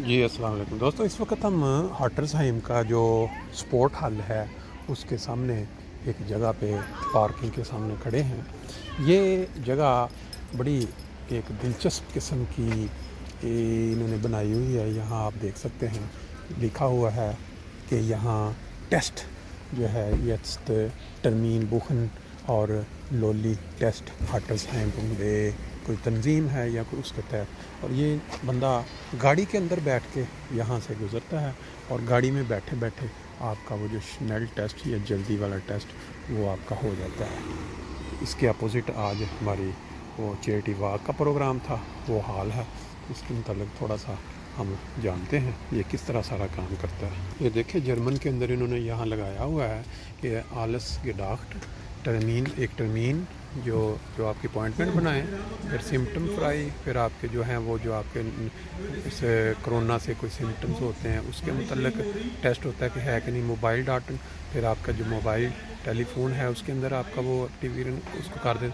جی السلام علیکم دوستو، اس وقت ہم ہاٹرزہائم کا جو سپورٹ ہال ہے اس کے سامنے ایک جگہ پہ پارکنگ کے سامنے کھڑے ہیں۔ یہ جگہ بڑی ایک دلچسپ قسم کی انہوں نے بنائی ہوئی ہے۔ یہاں آپ دیکھ سکتے ہیں لکھا ہوا ہے کہ یہاں ٹیسٹ جو ہے jetzt ٹرمین بوخن اور لولی ٹیسٹ ہاٹرزہائم دے کوئی تنظیم ہے یا کوئی اس کے تحت، اور یہ بندہ گاڑی کے اندر بیٹھ کے یہاں سے گزرتا ہے اور گاڑی میں بیٹھے بیٹھے آپ کا وہ جو شنیل ٹیسٹ یا جلدی والا ٹیسٹ وہ آپ کا ہو جاتا ہے۔ اس کے اپوزٹ آج ہماری وہ چیریٹی واک کا پروگرام تھا، وہ حال ہے، اس کے متعلق تھوڑا سا ہم جانتے ہیں یہ کس طرح سارا کام کرتا ہے۔ یہ دیکھیں جرمن کے اندر انہوں نے یہاں لگایا ہوا ہے کہ آلس گڈاخت ٹرمین، ایک ٹرمین جو آپ کی اپوائنٹمنٹ بنائیں، پھر سمٹم فرائی، پھر آپ کے جو ہیں وہ جو آپ کے اس کرونا سے کوئی سمٹمز ہوتے ہیں اس کے متعلق ٹیسٹ ہوتا ہے کہ ہے کہ نہیں، موبائل ڈاٹا، پھر آپ کا جو موبائل ٹیلی فون ہے اس کے اندر آپ کا وہ ایکٹیویشن اس کو کر دیں،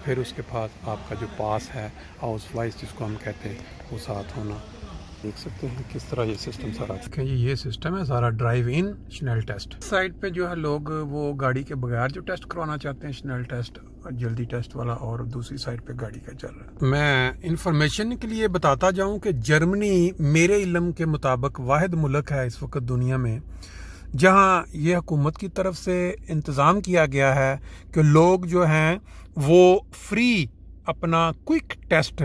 پھر اس کے پاس آپ کا جو پاس ہے ہاؤس وائز جس کو ہم کہتے ہیں وہ ساتھ ہونا۔ دیکھ سکتے ہیں کس طرح یہ سسٹم سارا کہ یہ سسٹم ہے سارا ڈرائیو ان شنیل ٹیسٹ۔ سائڈ پہ جو ہے لوگ وہ گاڑی کے بغیر جو ٹیسٹ کروانا چاہتے ہیں شنیل ٹیسٹ جلدی ٹیسٹ والا، اور دوسری سائڈ پہ گاڑی کا چل رہا ہے۔ میں انفارمیشن کے لیے بتاتا جاؤں کہ جرمنی میرے علم کے مطابق واحد ملک ہے اس وقت دنیا میں جہاں یہ حکومت کی طرف سے انتظام کیا گیا ہے کہ لوگ جو ہیں وہ فری اپنا کوئک ٹیسٹ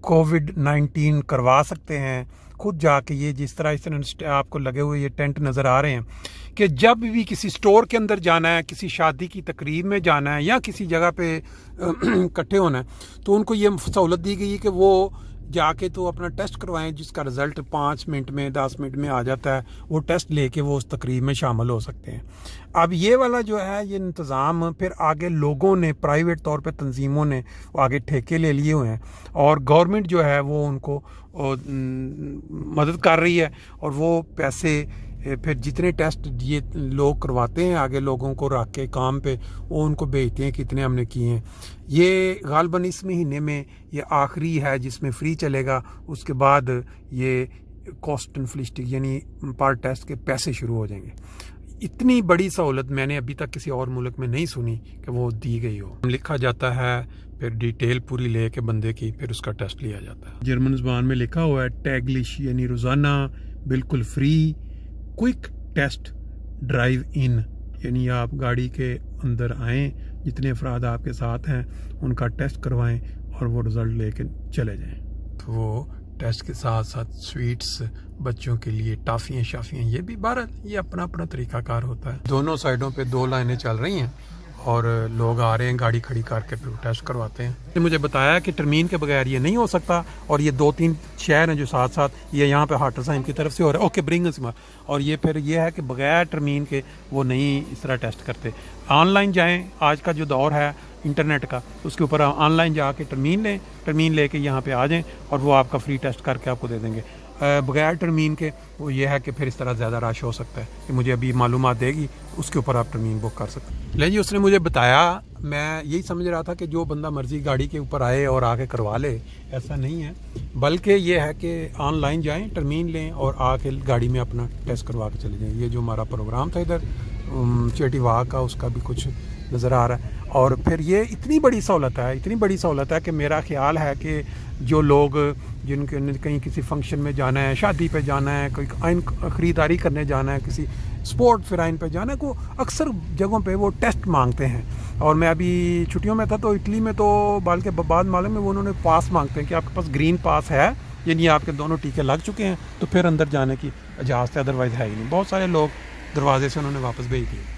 کووڈ-19 کروا سکتے ہیں خود جا کے۔ یہ جس طرح آپ کو لگے ہوئے یہ ٹینٹ نظر آ رہے ہیں کہ جب بھی کسی سٹور کے اندر جانا ہے، کسی شادی کی تقریب میں جانا ہے یا کسی جگہ پہ اکٹھے ہونا ہے تو ان کو یہ سہولت دی گئی ہے کہ وہ جا کے تو اپنا ٹیسٹ کروائیں جس کا رزلٹ 5 منٹ میں 10 منٹ میں آ جاتا ہے، وہ ٹیسٹ لے کے وہ اس تقریب میں شامل ہو سکتے ہیں۔ اب یہ والا جو ہے یہ انتظام پھر آگے لوگوں نے پرائیویٹ طور پہ تنظیموں نے آگے ٹھیکے لے لیے ہوئے ہیں، اور گورنمنٹ جو ہے وہ ان کو مدد کر رہی ہے، اور وہ پیسے پھر جتنے ٹیسٹ یہ لوگ کرواتے ہیں آگے لوگوں کو رکھ کے کام پہ وہ ان کو بھیجتے ہیں کتنے ہم نے کیے ہیں۔ یہ غالباً اس مہینے میں یہ آخری ہے جس میں فری چلے گا، اس کے بعد یہ کاسٹ انفلیشن یعنی پر ٹیسٹ کے پیسے شروع ہو جائیں گے۔ اتنی بڑی سہولت میں نے ابھی تک کسی اور ملک میں نہیں سنی کہ وہ دی گئی ہو۔ لکھا جاتا ہے پھر ڈیٹیل پوری لے کے بندے کی، پھر اس کا ٹیسٹ لیا جاتا ہے۔ جرمن زبان میں لکھا ہوا ہے ٹیگلش یعنی روزانہ بالکل فری کوئک ٹیسٹ ڈرائیو ان، یعنی آپ گاڑی کے اندر آئیں، جتنے افراد آپ کے ساتھ ہیں ان کا ٹیسٹ کروائیں اور وہ رزلٹ لے کے چلے جائیں۔ تو وہ ٹیسٹ کے ساتھ ساتھ سویٹس بچوں کے لیے ٹافیاں شافیاں، یہ بھی بہرحال یہ اپنا اپنا طریقہ کار ہوتا ہے۔ دونوں سائڈوں پہ 2 لائنیں چل رہی ہیں اور لوگ آ رہے ہیں گاڑی کھڑی کر کے پھر ٹیسٹ کرواتے ہیں۔ مجھے بتایا کہ ٹرمین کے بغیر یہ نہیں ہو سکتا، اور یہ 2-3 شہر ہیں جو ساتھ ساتھ یہ یہاں پہ ہاٹرزہائم کی طرف سے ہو رہا ہے، اوکے برنگس، اور یہ پھر یہ ہے کہ بغیر ٹرمین کے وہ نہیں اس طرح ٹیسٹ کرتے۔ آن لائن جائیں، آج کا جو دور ہے انٹرنیٹ کا، اس کے اوپر آن لائن جا کے ٹرمین لے کے یہاں پہ آ جائیں اور وہ آپ کا فری ٹیسٹ کر کے آپ کو دے دیں گے۔ بغیر ٹرمین کے وہ یہ ہے کہ پھر اس طرح زیادہ رش ہو سکتا ہے کہ مجھے ابھی معلومات دے گی اس کے اوپر آپ ٹرمین بک کر سکتے ہیں۔ لیکن جی اس نے مجھے بتایا، میں یہی سمجھ رہا تھا کہ جو بندہ مرضی گاڑی کے اوپر آئے اور آ کے کروا لے، ایسا نہیں ہے، بلکہ یہ ہے کہ آن لائن جائیں، ٹرمین لیں اور آ کے گاڑی میں اپنا ٹیسٹ کروا کے چلے جائیں۔ یہ جو ہمارا پروگرام تھا ادھر چیریٹی واک کا، اس کا بھی کچھ نظر آ رہا ہے۔ اور پھر یہ اتنی بڑی سہولت ہے کہ میرا خیال ہے کہ جو لوگ جن کے کہیں کسی فنکشن میں جانا ہے، شادی پہ جانا ہے، کوئی آئین خریداری کرنے جانا ہے، کسی سپورٹ فرائن پہ جانا ہے، کو اکثر جگہوں پہ وہ ٹیسٹ مانگتے ہیں۔ اور میں ابھی چھٹیوں میں تھا تو اٹلی میں تو بلکہ بعد معلوم ہے وہ انہوں نے پاس مانگتے ہیں کہ آپ کے پاس گرین پاس ہے، یعنی آپ کے دونوں ٹیکے لگ چکے ہیں تو پھر اندر جانے کی اجازت ہے، ادروائز ہے ہی نہیں۔ بہت سارے لوگ دروازے سے انہوں نے واپس بھیج دیے۔